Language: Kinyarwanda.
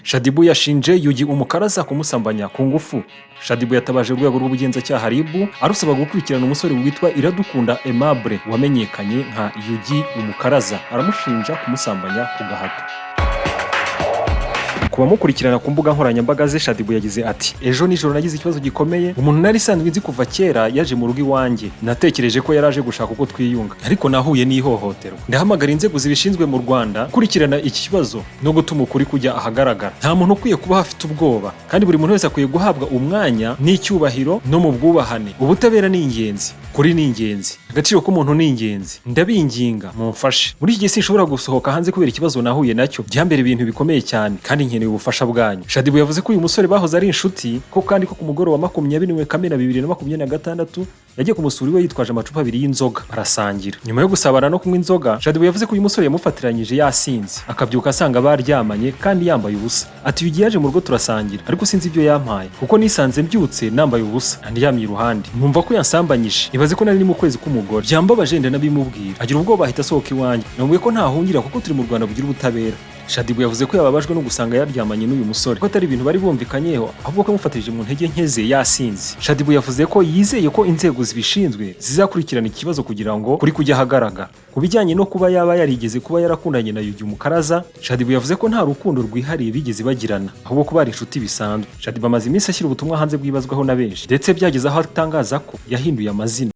Shaddy yashinje Yugi umukaraza kumusambanya ku ngufu. Shaddy yatabaje urwego rw'ubugenzacyaha RIB arusaba gukurikirana umusore witwa Iradukunda Aimable wamenyekanye nka Yugi umukaraza, aramushinja kumusambanya ku gahato. Kubamukurikirana ku mbuga nkoranyambaga ze, Shaddy yagize ati: ejo nijoro nagize ikibazo gikomeye, umuntu nari sanzwe nzi kuva kera yaje mu rugo iwanjye, natekereje ko yaraje gushaka uko twiyunga, ariko nahuye n'ihohoterwa. Ndahamagara inzego zibishinzwe mu Rwanda kurikirana iki kibazo no gutuma ukuri kujya ahagaragara. Nta muntu ukwiye kuba hafite ubwoba, kandi buri muntu wese akwiye guhabwa umwanya n'icyubahiro no mu bwubahane. Ubutabera ni ingenzi, kuri ni ingenzi, agaciro k'umuntu ni ingenzi. Ndabinginga mumfashe, muri iki gihe sinshobora gusohoka hanze kubera ikibazo nahuye nacyo, byambere ibintu bikomeye cyane kandi nkeneye ubufasha bwanyu. Shaddy yavuze ko uyu musore bahoze ari inshuti, ko kandi ko ku mugoroba wa 20 Kamena 2026 yagiye kumusura iwe yitwaje amacupa 2 y'inzoga barasangira. Nyuma yo gusabana no kunywa inzoga, Shaddy yavuze ko uyu musore yamufatiranyije yasinze, akabyuka asanga baryamanye kandi yambaye ubusa. Ati ugiye yaje mu rugo turasangira, ariko sinzi ibyo yampaye kuko nisanze mbyutse nambaye ubusa andyamye iruhande, numva ko yansambanyije. Ibaze ko nari mu kwezi k'umugore, byambabaje ndanabimubwira, agira ubwoba ahita asohoka iwanjye. Namubwiye ko ntahungira kuko turi mu Rwanda bugira ubutabera. Shaddy yavuze ko yababajwe no gusanga yaryamanye n'uyu musore, ko atari ibintu bari bumvikanyeho, ahubwo ko yamufatishije mu ntege nke ze yasinze. Shaddy yavuze ko yizeye ko inzego zibishinzwe zizakurikirana ikibazo kugira ngo kuri kujya ahagaragara. Ku bijyanye no kuba yaba yarigeze kuba yarakundanye na Yugi umukaraza, Shaddy yavuze ko nta rukundo rwihariye bigeze bagirana, ahubwo ko bari inshuti bisanzwe. Shaddy amaze iminsi ashyira ubutumwa hanze bwibazwaho na benshi, ndetse byageze aho atangaza ko yahinduye amazina.